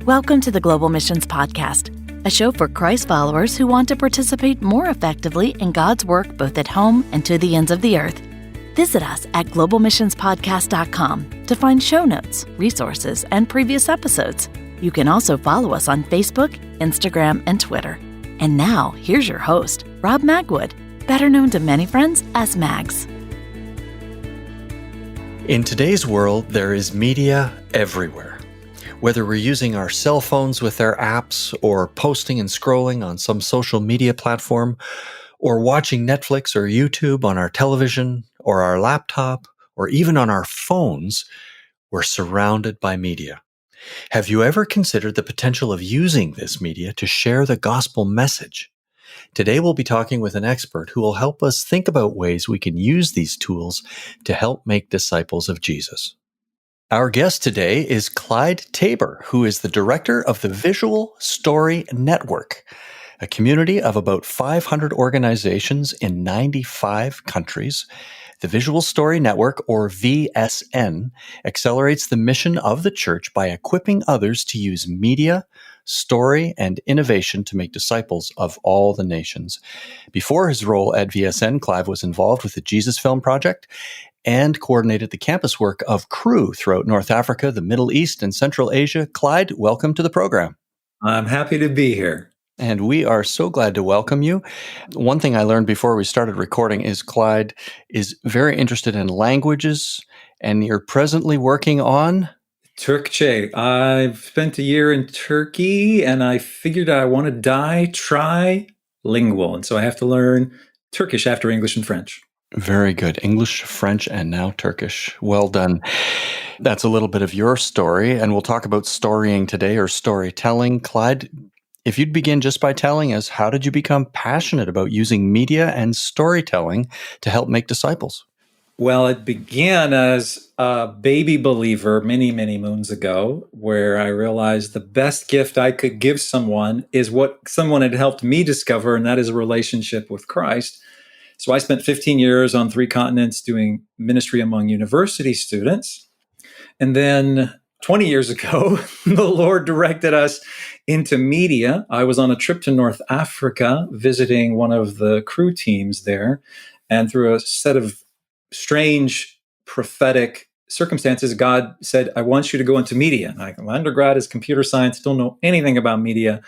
Welcome to the Global Missions Podcast, a show for Christ followers who want to participate more effectively in God's work both at home and to the ends of the earth. Visit us at globalmissionspodcast.com to find show notes, resources, and previous episodes. You can also follow us on Facebook, Instagram, and Twitter. And now, here's your host, Rob Magwood, better known to many friends as Mags. In today's world, there is media everywhere. Whether we're using our cell phones with their apps, or posting and scrolling on some social media platform, or watching Netflix or YouTube on our television, or our laptop, or even on our phones, we're surrounded by media. Have you ever considered the potential of using this media to share the gospel message? Today we'll be talking with an expert who will help us think about ways we can use these tools to help make disciples of Jesus. Our guest today is Clyde Taber, who is the director of the Visual Story Network, a community of about 500 organizations in 95 countries. The Visual Story Network, or VSN, accelerates the mission of the church by equipping others to use media, story, and innovation to make disciples of all the nations. Before his role at VSN, Clive was involved with the Jesus Film Project and coordinated the campus work of Crew throughout North Africa, the Middle East, and Central Asia. Clyde, welcome to the program. I'm happy to be here. And we are so glad to welcome you. One thing I learned before we started recording is Clyde is very interested in languages, and you're presently working on Turkce. I've spent a year in Turkey, and I figured I want to die trilingual. And so I have to learn Turkish after English and French. Very good. English, French, and now Turkish. Well done. That's a little bit of your story, and we'll talk about storying today, or storytelling. Clyde, if you'd begin just by telling us, how did you become passionate about using media and storytelling to help make disciples? Well, it began as a baby believer many, many moons ago, where I realized the best gift I could give someone is what someone had helped me discover, and that is a relationship with Christ. So I spent 15 years on 3 continents doing ministry among university students. And then 20 years ago, the Lord directed us into media. I was on a trip to North Africa visiting one of the crew teams there. And through a set of strange prophetic circumstances, God said, I want you to go into media. My undergrad is computer science, don't know anything about media.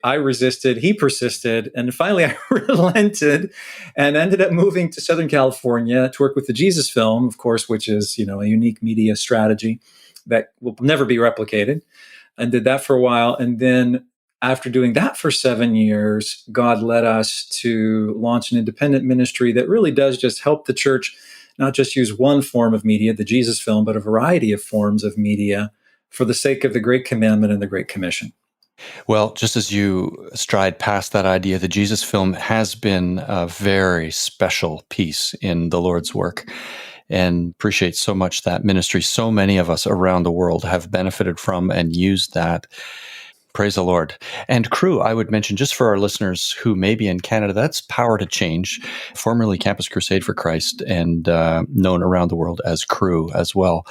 I resisted, he persisted, and finally I relented and ended up moving to Southern California to work with the Jesus Film, of course, which is, a unique media strategy that will never be replicated, and did that for a while. And then after doing that for 7 years, God led us to launch an independent ministry that really does just help the church not just use one form of media, the Jesus Film, but a variety of forms of media for the sake of the Great Commandment and the Great Commission. Well, just as you stride past that idea, the Jesus Film has been a very special piece in the Lord's work, and appreciate so much that ministry. So many of us around the world have benefited from and used that. Praise the Lord. And Crew, I would mention, just for our listeners who may be in Canada, that's Power to Change, formerly Campus Crusade for Christ, and known around the world as Crew as well.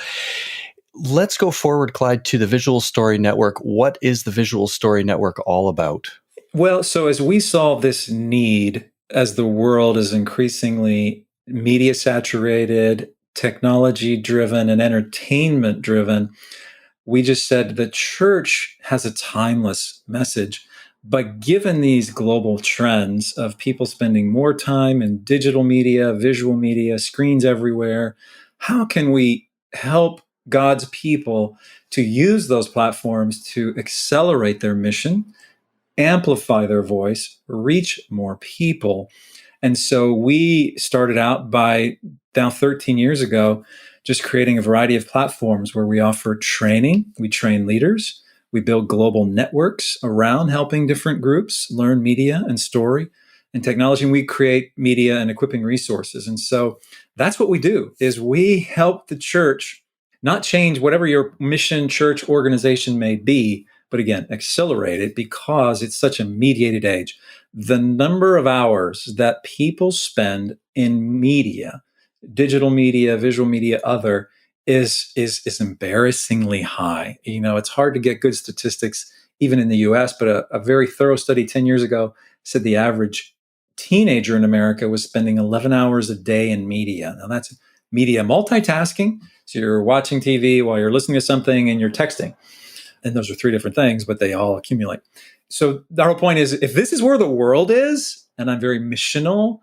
Let's go forward, Clyde, to the Visual Story Network. What is the Visual Story Network all about? Well, so as we saw this need, as the world is increasingly media saturated, technology driven, and entertainment driven, we just said the church has a timeless message. But given these global trends of people spending more time in digital media, visual media, screens everywhere, how can we help God's people to use those platforms to accelerate their mission, amplify their voice, reach more people? And so we started out by, now 13 years ago, just creating a variety of platforms where we offer training. We train leaders. We build global networks around helping different groups learn media and story and technology. And we create media and equipping resources. And so that's what we do, is we help the church not change whatever your mission, church, organization may be, but again, accelerate it because it's such a mediated age. The number of hours that people spend in media, digital media, visual media, other, is embarrassingly high. It's hard to get good statistics even in the US, but a very thorough study 10 years ago said the average teenager in America was spending 11 hours a day in media. Now that's media multitasking. So you're watching TV while you're listening to something and you're texting. And those are three different things, but they all accumulate. So the whole point is, if this is where the world is, and I'm very missional,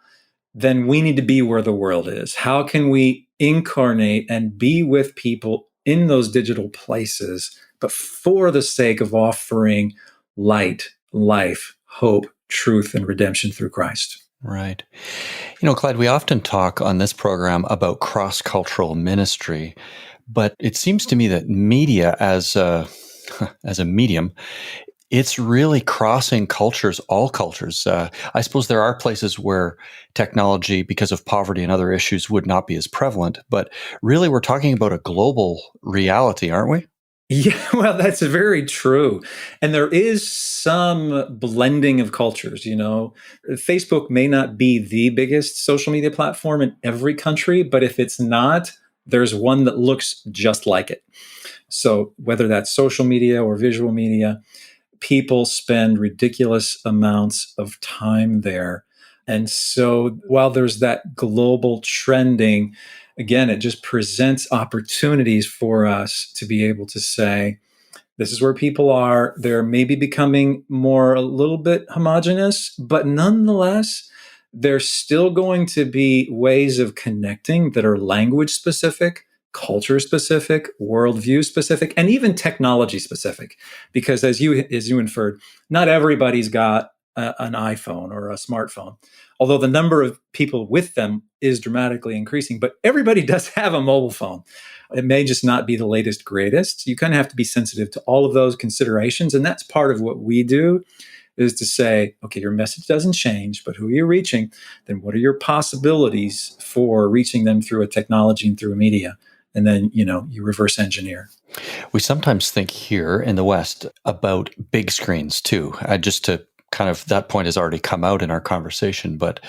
then we need to be where the world is. How can we incarnate and be with people in those digital places, but for the sake of offering light, life, hope, truth, and redemption through Christ? Right. Clyde, we often talk on this program about cross-cultural ministry, but it seems to me that media as a medium, it's really crossing cultures, all cultures. I suppose there are places where technology, because of poverty and other issues, would not be as prevalent. But really, we're talking about a global reality, aren't we? Yeah, well, that's very true. And there is some blending of cultures. Facebook may not be the biggest social media platform in every country, but if it's not, there's one that looks just like it. So whether that's social media or visual media, people spend ridiculous amounts of time there. And so while there's that global trending, again, it just presents opportunities for us to be able to say, this is where people are. They're maybe becoming a little bit homogenous, but nonetheless, there's still going to be ways of connecting that are language specific, culture specific, worldview specific, and even technology specific. Because as you inferred, not everybody's got an iPhone or a smartphone, although the number of people with them is dramatically increasing. But everybody does have a mobile phone. It may just not be the latest, greatest. You kind of have to be sensitive to all of those considerations. And that's part of what we do, is to say, okay, your message doesn't change, but who are you reaching? Then what are your possibilities for reaching them through a technology and through a media? And then, you reverse engineer. We sometimes think here in the West about big screens too. Just to kind of, that point has already come out in our conversation, but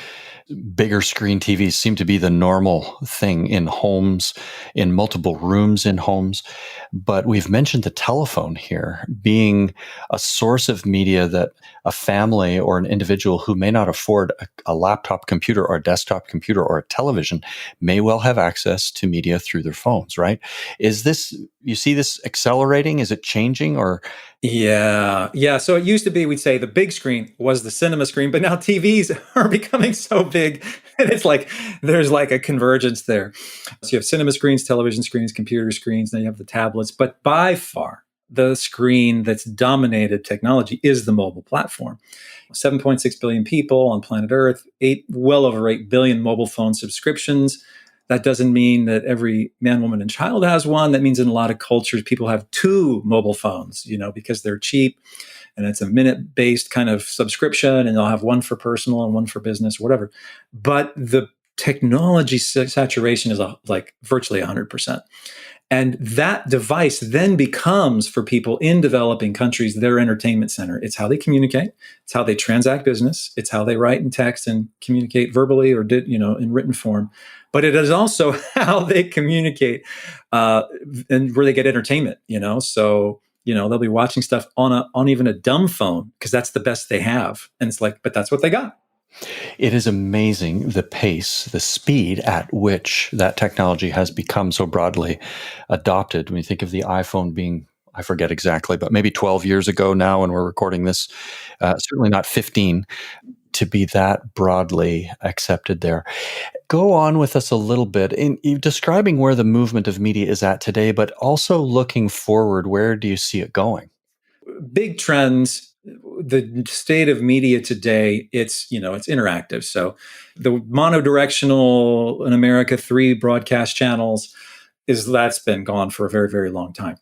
bigger screen TVs seem to be the normal thing in homes, in multiple rooms in homes. But we've mentioned the telephone here being a source of media that a family or an individual who may not afford a laptop computer or a desktop computer or a television may well have access to media through their phones, right? You see this accelerating? Is it changing or? Yeah. So it used to be, we'd say the big screen was the cinema screen, but now TVs are becoming so big, and it's like there's like a convergence there. So you have cinema screens, television screens, computer screens, then you have the tablets. But by far, the screen that's dominated technology is the mobile platform. 7.6 billion people on planet Earth, well over 8 billion mobile phone subscriptions. That doesn't mean that every man, woman, and child has one. That means in a lot of cultures, people have two mobile phones, because they're cheap and it's a minute-based kind of subscription, and they'll have one for personal and one for business, whatever. But the technology saturation is like virtually 100%. And that device then becomes, for people in developing countries, their entertainment center. It's how they communicate. It's how they transact business. It's how they write and text and communicate verbally or in written form. But it is also how they communicate and where they get entertainment. So they'll be watching stuff on even a dumb phone because that's the best they have. And it's like, but that's what they got. It is amazing the pace, the speed at which that technology has become so broadly adopted. When you think of the iPhone being, I forget exactly, but maybe 12 years ago now when we're recording this, certainly not 15, to be that broadly accepted there. Go on with us a little bit in describing where the movement of media is at today, but also looking forward, where do you see it going? Big trends. The state of media today, it's interactive. So the monodirectional in America, 3 broadcast channels, that's been gone for a very, very long time.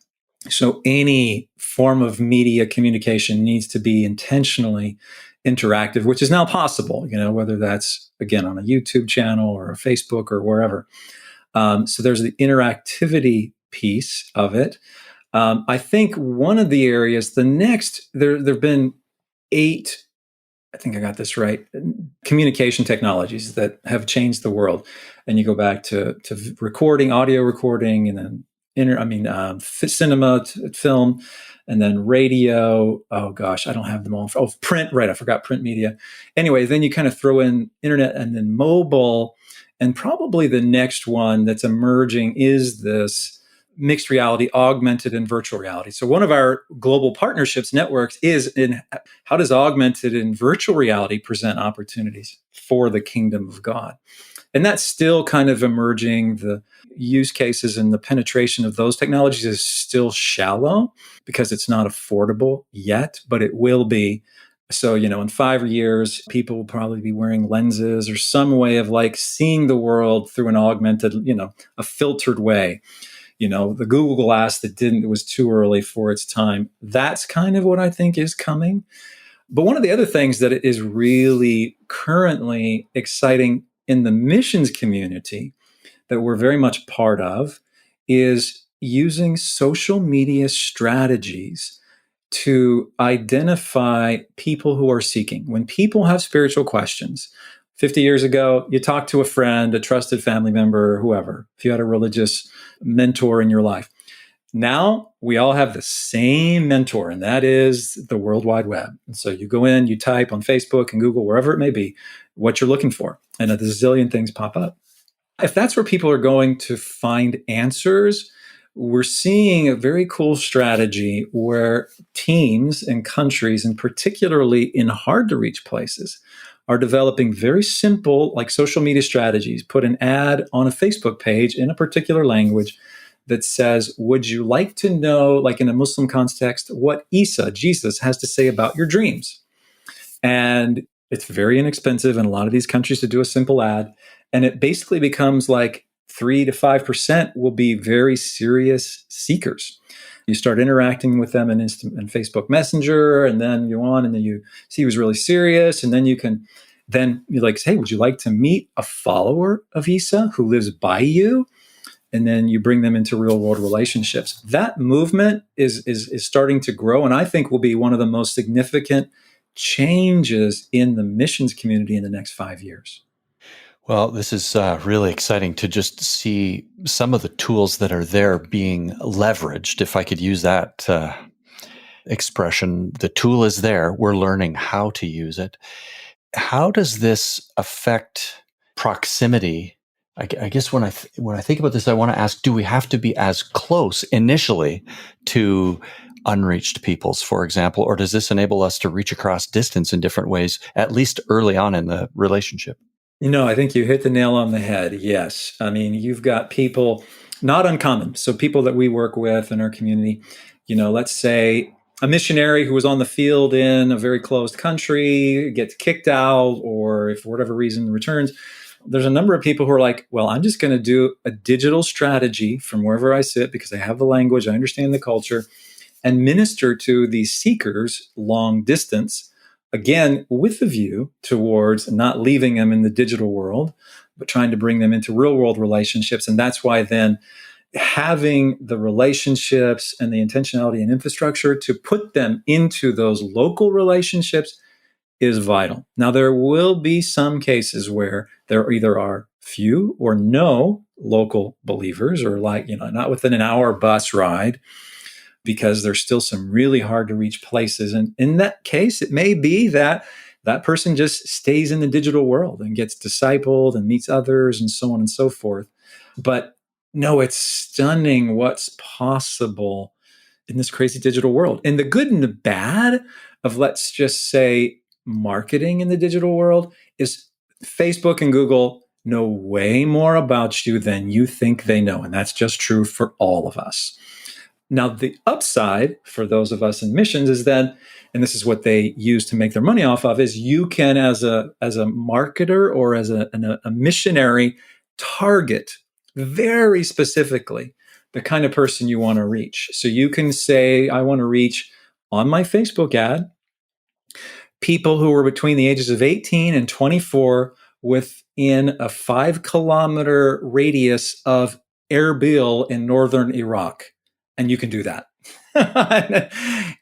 So any form of media communication needs to be intentionally interactive, which is now possible, whether that's, again, on a YouTube channel or a Facebook or wherever. So there's the interactivity piece of it. I think one of the areas, there have been 8 I think I got this right, communication technologies that have changed the world. And you go back to recording, audio recording, and then cinema, film, and then radio. Oh gosh, I don't have them all. Oh, print, right? I forgot print media. Anyway, then you kind of throw in internet and then mobile. And probably the next one that's emerging is this mixed reality, augmented and virtual reality. So one of our global partnerships networks is in how does augmented and virtual reality present opportunities for the kingdom of God? And that's still kind of emerging. The use cases and the penetration of those technologies is still shallow because it's not affordable yet, but it will be. So, in 5 years, people will probably be wearing lenses or some way of like seeing the world through an augmented, a filtered way. The Google Glass it was too early for its time. That's kind of what I think is coming. But one of the other things that is really currently exciting in the missions community that we're very much part of is using social media strategies to identify people who are seeking. When people have spiritual questions, 50 years ago, you talked to a friend, a trusted family member, whoever, if you had a religious mentor in your life. Now we all have the same mentor, and that is the World Wide Web. And so you go in, you type on Facebook and Google, wherever it may be, what you're looking for, and a zillion things pop up. If that's where people are going to find answers, we're seeing a very cool strategy where teams and countries, and particularly in hard to reach places, are developing very simple, like social media strategies. Put an ad on a Facebook page in a particular language that says, would you like to know, like in a Muslim context, what Isa, Jesus, has to say about your dreams? And it's very inexpensive in a lot of these countries to do a simple ad. And it basically becomes like 3 to 5% will be very serious seekers. You start interacting with them in Facebook Messenger, and then you on, and then you see who's really serious, and then you're like, hey, would you like to meet a follower of Isa who lives by you? And then you bring them into real world relationships. That movement is starting to grow, and I think will be one of the most significant changes in the missions community in the next 5 years. Well, this is really exciting to just see some of the tools that are there being leveraged. If I could use that expression, the tool is there. We're learning how to use it. How does this affect proximity? I guess when I think about this, I want to ask: do we have to be as close initially to unreached peoples, for example, or does this enable us to reach across distance in different ways, at least early on in the relationship? I think you hit the nail on the head. Yes. I mean, you've got people, not uncommon. So people that we work with in our community, let's say a missionary who was on the field in a very closed country gets kicked out, or if for whatever reason returns. There's a number of people who are like, well, I'm just going to do a digital strategy from wherever I sit because I have the language, I understand the culture, and minister to these seekers long distance. Again, with the view towards not leaving them in the digital world, but trying to bring them into real world relationships. And that's why then having the relationships and the intentionality and infrastructure to put them into those local relationships is vital. Now, there will be some cases where there either are few or no local believers, or not within an hour bus ride, because there's still some really hard to reach places. And in that case, it may be that that person just stays in the digital world and gets discipled and meets others and so on and so forth. But no, it's stunning what's possible in this crazy digital world. And the good and the bad of, let's just say, marketing in the digital world is Facebook and Google know way more about you than you think they know. And that's just true for all of us. Now, the upside for those of us in missions is then, and this is what they use to make their money off of, is you can, as a marketer or as a missionary, target very specifically the kind of person you want to reach. So you can say, I want to reach, on my Facebook ad, people who are between the ages of 18 and 24 within a 5-kilometer radius of Erbil in northern Iraq. And you can do that.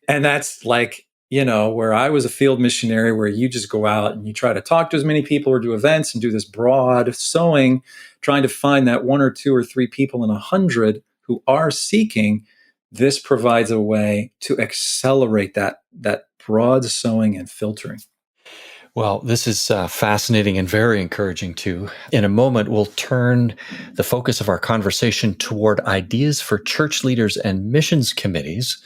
And that's like, where I was a field missionary, where you just go out and you try to talk to as many people or do events and do this broad sowing, trying to find that one or two or three people in 100 who are seeking. This provides a way to accelerate that broad sowing and filtering. Well, this is fascinating and very encouraging too. In a moment, we'll turn the focus of our conversation toward ideas for church leaders and missions committees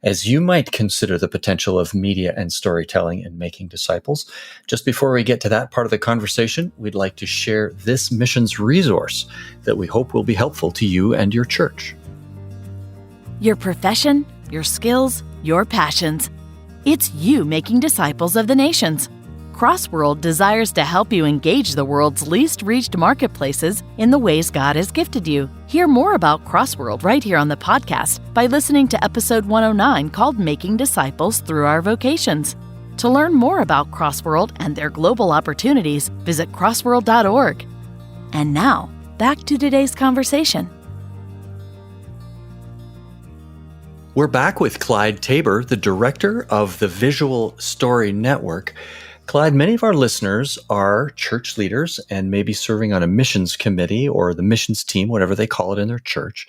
as you might consider the potential of media and storytelling in making disciples. Just before we get to that part of the conversation, we'd like to share this missions resource that we hope will be helpful to you and your church. Your profession, your skills, your passions. It's you making disciples of the nations. Crossworld desires to help you engage the world's least reached marketplaces in the ways God has gifted you. Hear more about Crossworld right here on the podcast by listening to episode 109 called Making Disciples Through Our Vocations. To learn more about Crossworld and their global opportunities, visit crossworld.org. And now, back to today's conversation. We're back with Clyde Taber, the director of the Visual Story Network. Clyde, many of our listeners are church leaders and maybe serving on a missions committee or the missions team, whatever they call it in their church.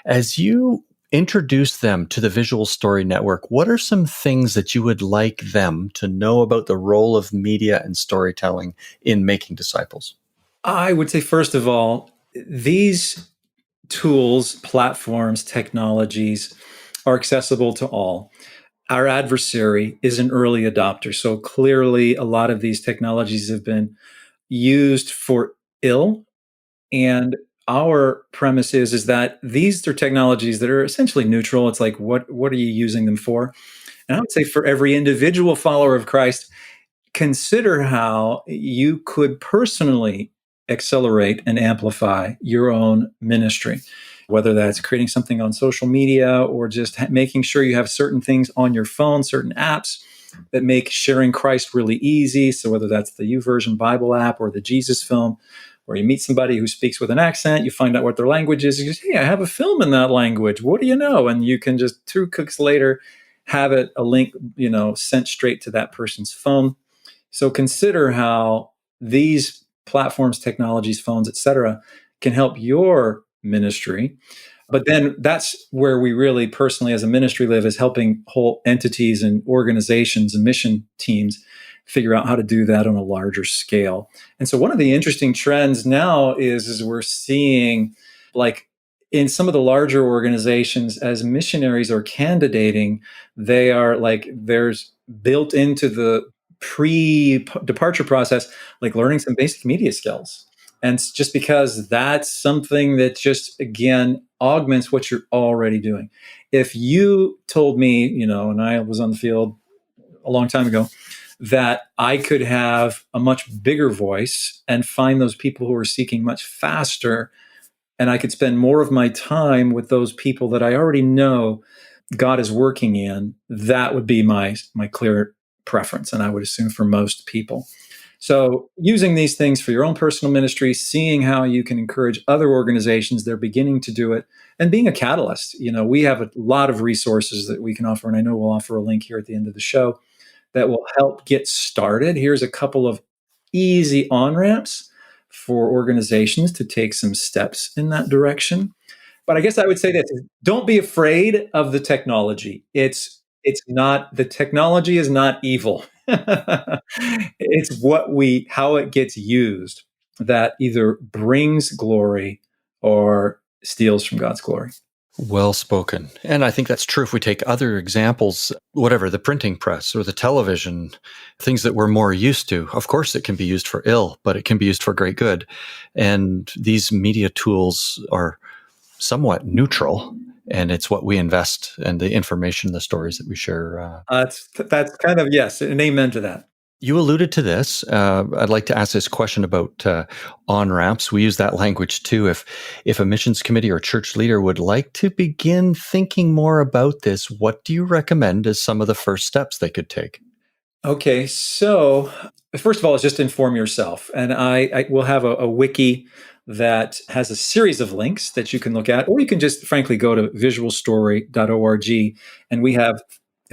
As you introduce them to the Visual Story Network, what are some things that you would like them to know about the role of media and storytelling in making disciples? I would say, first of all, these tools, platforms, technologies are accessible to all. Our adversary is an early adopter. So clearly, a lot of these technologies have been used for ill. And our premise is that these are technologies that are essentially neutral. It's like, what are you using them for? And I would say for every individual follower of Christ, consider how you could personally accelerate and amplify your own ministry, whether that's creating something on social media or just making sure you have certain things on your phone, certain apps that make sharing Christ really easy. So whether that's the YouVersion Bible app or the Jesus film, or you meet somebody who speaks with an accent, you find out what their language is. You say, hey, I have a film in that language. What do you know? And you can just 2 clicks later have a link, sent straight to that person's phone. So consider how these platforms, technologies, phones, etc., can help your ministry. But then that's where we really personally as a ministry live, is helping whole entities and organizations and mission teams figure out how to do that on a larger scale. And so one of the interesting trends now is we're seeing, like, in some of the larger organizations, as missionaries are candidating, they are like, there's built into the pre-departure process, like learning some basic media skills. And just because that's something that just, again, augments what you're already doing. If you told me, and I was on the field a long time ago, that I could have a much bigger voice and find those people who are seeking much faster, and I could spend more of my time with those people that I already know God is working in, that would be my clear preference, and I would assume for most people. So using these things for your own personal ministry, seeing how you can encourage other organizations, they're beginning to do it, and being a catalyst. We have a lot of resources that we can offer, and I know we'll offer a link here at the end of the show that will help get started. Here's a couple of easy on-ramps for organizations to take some steps in that direction. But I guess I would say this: don't be afraid of the technology. It's not, the technology is not evil. It's how it gets used that either brings glory or steals from God's glory. Well spoken. And I think that's true if we take other examples, whatever, the printing press or the television, things that we're more used to. Of course, it can be used for ill, but it can be used for great good. And these media tools are somewhat neutral, and it's what we invest and the information, the stories that we share. That's kind of, yes, an amen to that. You alluded to this. I'd like to ask this question about on-ramps. We use that language too. If a missions committee or church leader would like to begin thinking more about this, what do you recommend as some of the first steps they could take? Okay, so first of all, is just inform yourself. And I will have a wiki that has a series of links that you can look at, or you can just frankly go to visualstory.org, and we have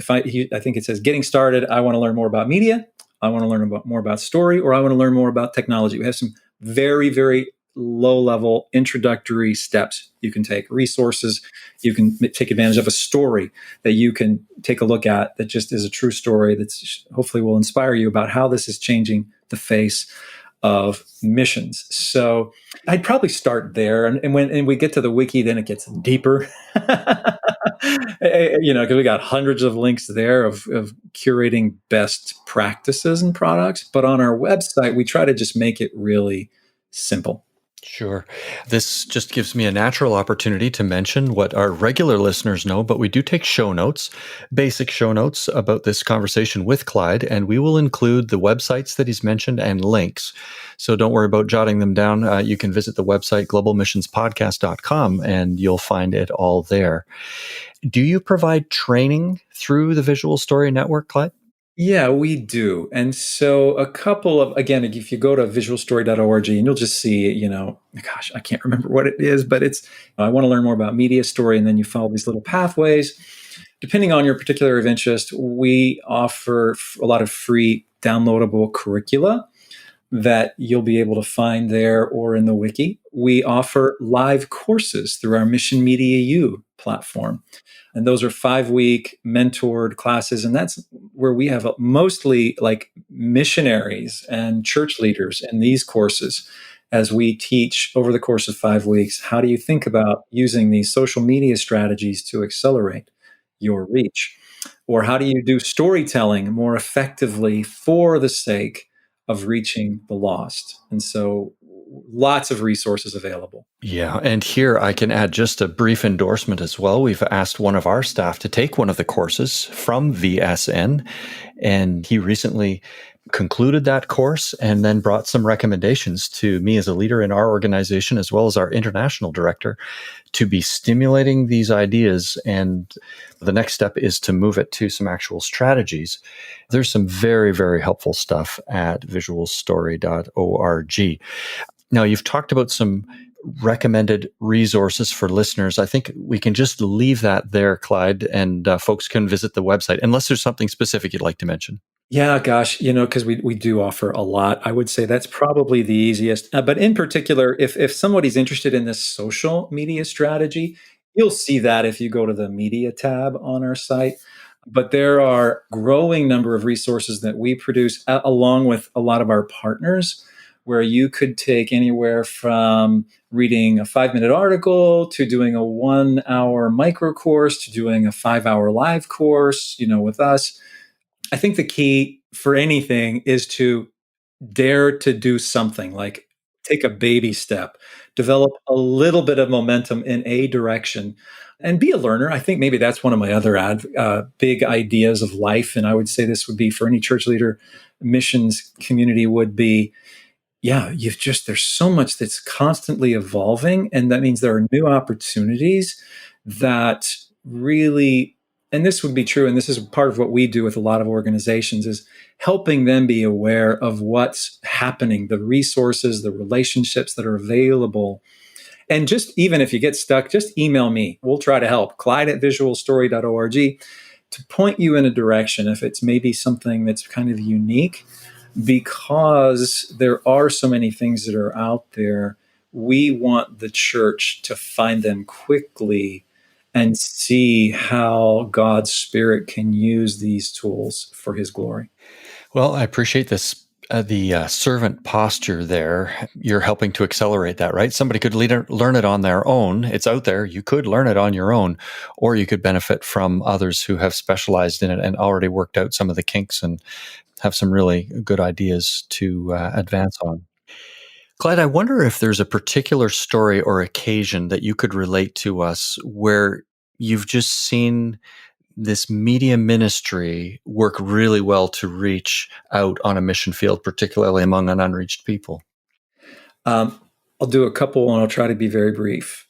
I think it says getting started. I want to learn more about media. I want to learn more about story, or I want to learn more about technology. We have some very, very low level introductory steps you can take, resources. You can take advantage of a story that you can take a look at that just is a true story that's hopefully will inspire you about how this is changing the face of missions. So I'd probably start there. And when we get to the wiki, then it gets deeper. Because we got hundreds of links there of curating best practices and products. But on our website, we try to just make it really simple. Sure. This just gives me a natural opportunity to mention what our regular listeners know, but we do take show notes, basic show notes about this conversation with Clyde, and we will include the websites that he's mentioned and links. So don't worry about jotting them down. You can visit the website globalmissionspodcast.com and you'll find it all there. Do you provide training through the Visual Story Network, Clyde? Yeah, we do. And so a couple of, again, if you go to visualstory.org and you'll just see, gosh, I can't remember what it is, but it's, I want to learn more about media story. And then you follow these little pathways. Depending on your particular area of interest, we offer a lot of free downloadable curricula that you'll be able to find there or in the wiki. We offer live courses through our Mission Media U platform. And those are 5-week mentored classes. And that's where we have mostly like missionaries and church leaders in these courses as we teach over the course of 5 weeks. How do you think about using these social media strategies to accelerate your reach? Or how do you do storytelling more effectively for the sake of reaching the lost? And so lots of resources available. Yeah. And here I can add just a brief endorsement as well. We've asked one of our staff to take one of the courses from VSN, and he recently concluded that course and then brought some recommendations to me as a leader in our organization, as well as our international director, to be stimulating these ideas. And the next step is to move it to some actual strategies. There's some very, very helpful stuff at visualstory.org. Now, you've talked about some recommended resources for listeners. I think we can just leave that there, Clyde, and folks can visit the website, unless there's something specific you'd like to mention. Yeah, gosh, because we do offer a lot. I would say that's probably the easiest. But in particular, if somebody's interested in this social media strategy, you'll see that if you go to the media tab on our site. But there are a growing number of resources that we produce along with a lot of our partners, where you could take anywhere from reading a 5-minute article to doing a 1-hour micro course to doing a 5-hour live course, with us. I think the key for anything is to dare to do something, like take a baby step, develop a little bit of momentum in a direction, and be a learner. I think maybe that's one of my other big ideas of life. And I would say this would be for any church leader, missions community would be, there's so much that's constantly evolving. And that means there are new opportunities that really, and this would be true, and this is part of what we do with a lot of organizations, is helping them be aware of what's happening, the resources, the relationships that are available. And just even if you get stuck, just email me. We'll try to help. Clyde@visualstory.org to point you in a direction if it's maybe something that's kind of unique, because there are so many things that are out there. We want the church to find them quickly and see how God's Spirit can use these tools for His glory. Well, I appreciate this. The servant posture there, you're helping to accelerate that, right? Somebody could learn it on their own. It's out there. You could learn it on your own, or you could benefit from others who have specialized in it and already worked out some of the kinks and have some really good ideas to advance on. Clyde, I wonder if there's a particular story or occasion that you could relate to us where you've just seen this media ministry work really well to reach out on a mission field, particularly among an unreached people. I'll do a couple and I'll try to be very brief.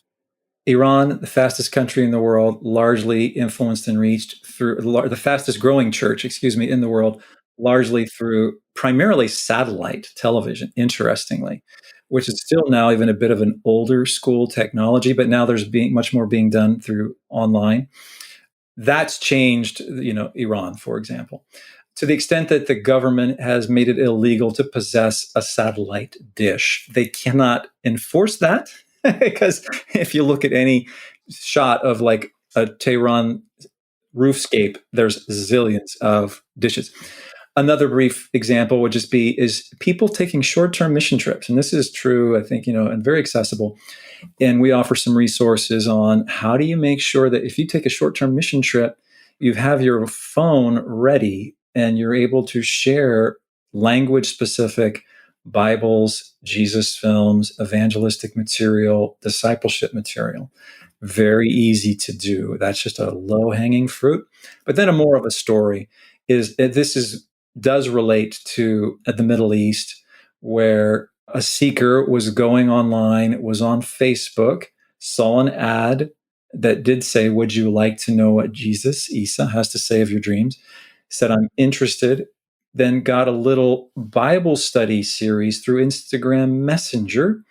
Iran, the fastest country in the world, largely influenced and reached through the fastest growing church, in the world, largely through primarily satellite television, interestingly, which is still now even a bit of an older school technology, but now there's much more being done through online. That's changed, Iran, for example, to the extent that the government has made it illegal to possess a satellite dish. They cannot enforce that because if you look at any shot of like a Tehran roofscape, there's zillions of dishes. Another brief example would just be is people taking short-term mission trips. And this is true, I think, and very accessible. And we offer some resources on how do you make sure that if you take a short-term mission trip, you have your phone ready and you're able to share language-specific Bibles, Jesus films, evangelistic material, discipleship material. Very easy to do. That's just a low-hanging fruit. But then a more of a story is does relate to the Middle East, where a seeker was going online, was on Facebook, saw an ad that did say, "Would you like to know what Jesus, Isa, has to say of your dreams?" Said, "I'm interested." Then got a little Bible study series through Instagram Messenger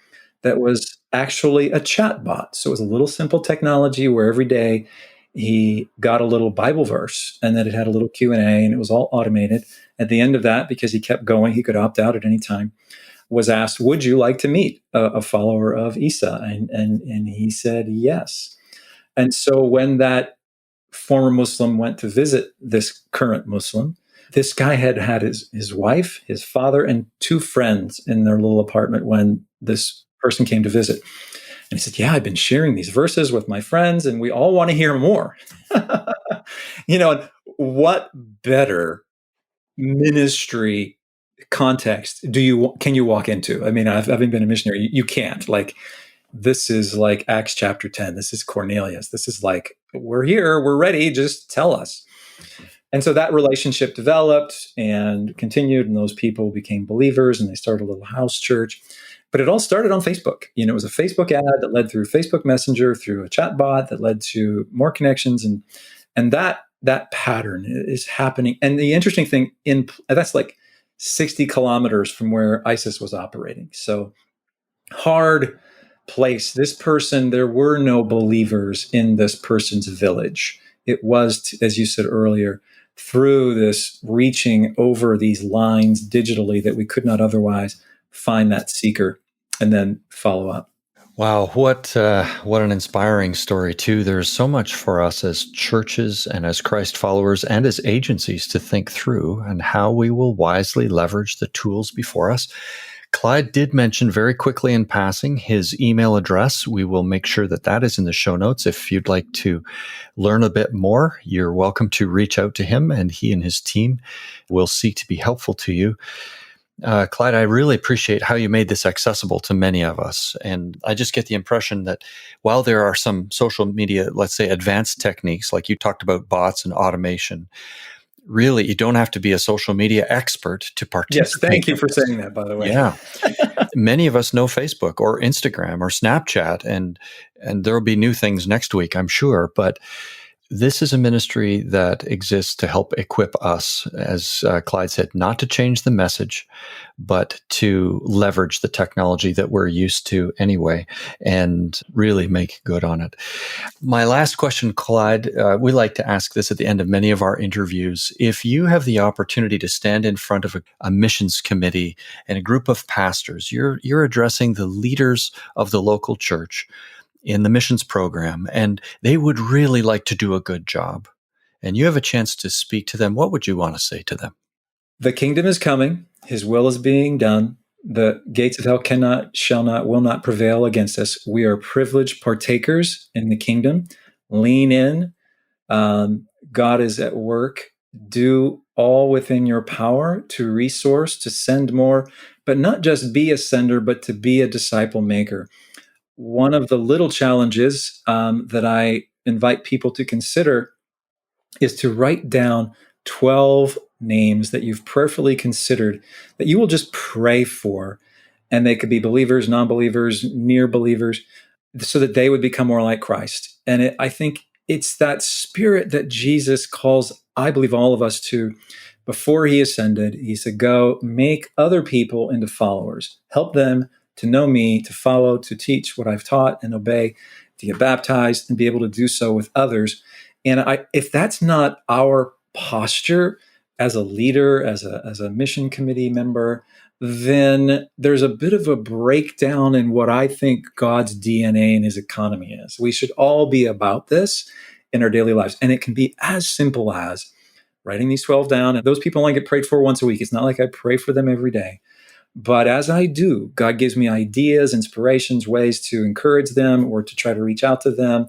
that was actually a chat bot. So it was a little simple technology where every day he got a little Bible verse and then it had a little Q&A and it was all automated. At the end of that, because he kept going, he could opt out at any time, was asked, "Would you like to meet a follower of Isa?" And he said yes. And so when that former Muslim went to visit this current Muslim, this guy had his wife, his father, and two friends in their little apartment when this person came to visit. And he said, "Yeah, I've been sharing these verses with my friends and we all want to hear more." And what better ministry context can you walk into? I mean, having been a missionary, you can't. Like, this is like Acts chapter 10. This is Cornelius. This is like, we're here, we're ready, just tell us. And so that relationship developed and continued, and those people became believers and they started a little house church. But it all started on Facebook. It was a Facebook ad that led through Facebook Messenger, through a chat bot that led to more connections. And that pattern is happening. And the interesting thing, that's like 60 kilometers from where ISIS was operating. So hard place. This person, there were no believers in this person's village. It was, as you said earlier, through this reaching over these lines digitally that we could not otherwise find that seeker and then follow up. Wow, what an inspiring story too. There's so much for us as churches and as Christ followers and as agencies to think through and how we will wisely leverage the tools before us. Clyde did mention very quickly in passing his email address. We will make sure that is in the show notes. If you'd like to learn a bit more, you're welcome to reach out to him, and he and his team will seek to be helpful to you. Clyde, I really appreciate how you made this accessible to many of us. And I just get the impression that while there are some social media, let's say advanced techniques, like you talked about bots and automation, really, you don't have to be a social media expert to participate. Yes, thank you for saying that, by the way. Yeah. Many of us know Facebook or Instagram or Snapchat, and there will be new things next week, I'm sure. But this is a ministry that exists to help equip us, as Clyde said, not to change the message, but to leverage the technology that we're used to anyway and really make good on it. My last question, Clyde, we like to ask this at the end of many of our interviews. If you have the opportunity to stand in front of a missions committee and a group of pastors, you're addressing the leaders of the local church in the missions program, and they would really like to do a good job, and you have a chance to speak to them, what would you want to say to them? The kingdom is coming. His will is being done. The gates of hell will not prevail against us. We are privileged partakers in the kingdom. Lean in. God is at work. Do all within your power to resource, to send more, but not just be a sender, but to be a disciple maker. One of the little challenges that I invite people to consider is to write down 12 names that you've prayerfully considered that you will just pray for. And they could be believers, non-believers, near believers, so that they would become more like Christ. And I think it's that spirit that Jesus calls, I believe, all of us to. Before he ascended, he said, "Go make other people into followers. Help them to know me, to follow, to teach what I've taught and obey, to get baptized and be able to do so with others." And if that's not our posture as a leader, as a mission committee member, then there's a bit of a breakdown in what I think God's DNA and his economy is. We should all be about this in our daily lives. And it can be as simple as writing these 12 down. And those people only get prayed for once a week. It's not like I pray for them every day. But as I do, God gives me ideas, inspirations, ways to encourage them or to try to reach out to them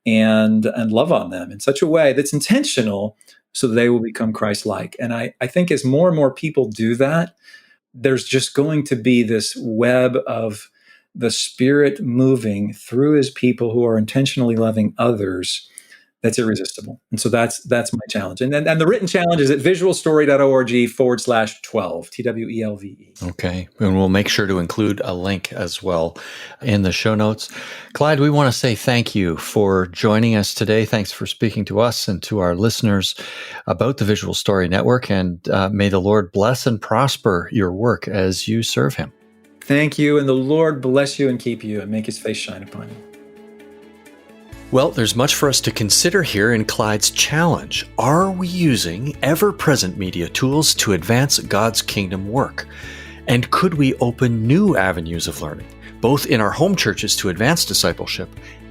and love on them in such a way that's intentional so that they will become Christ-like. And I think as more and more people do that, there's just going to be this web of the Spirit moving through his people who are intentionally loving others that's irresistible. And so that's my challenge. And the written challenge is at visualstory.org/12, TWELVE. Okay. And we'll make sure to include a link as well in the show notes. Clyde, we want to say thank you for joining us today. Thanks for speaking to us and to our listeners about the Visual Story Network. And may the Lord bless and prosper your work as you serve him. Thank you. And the Lord bless you and keep you and make his face shine upon you. Well, there's much for us to consider here in Clyde's challenge. Are we using ever-present media tools to advance God's kingdom work? And could we open new avenues of learning, both in our home churches to advance discipleship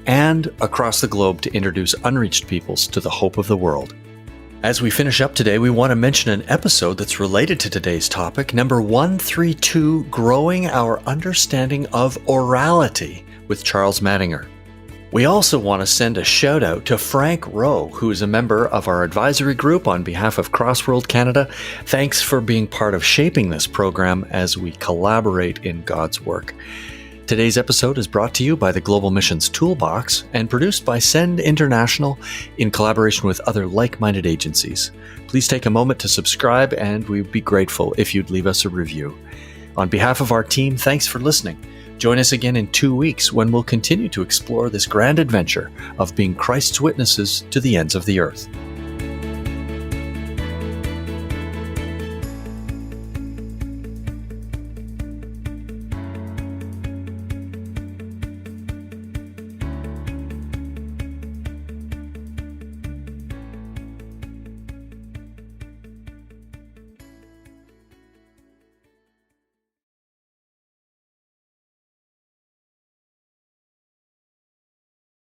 and across the globe to introduce unreached peoples to the hope of the world? As we finish up today, we want to mention an episode that's related to today's topic, number 132, Growing Our Understanding of Orality with Charles Mattinger. We also want to send a shout out to Frank Rowe, who is a member of our advisory group on behalf of Crossworld Canada. Thanks for being part of shaping this program as we collaborate in God's work. Today's episode is brought to you by the Global Missions Toolbox and produced by Send International in collaboration with other like-minded agencies. Please take a moment to subscribe, and we'd be grateful if you'd leave us a review. On behalf of our team, thanks for listening. Join us again in 2 weeks when we'll continue to explore this grand adventure of being Christ's witnesses to the ends of the earth.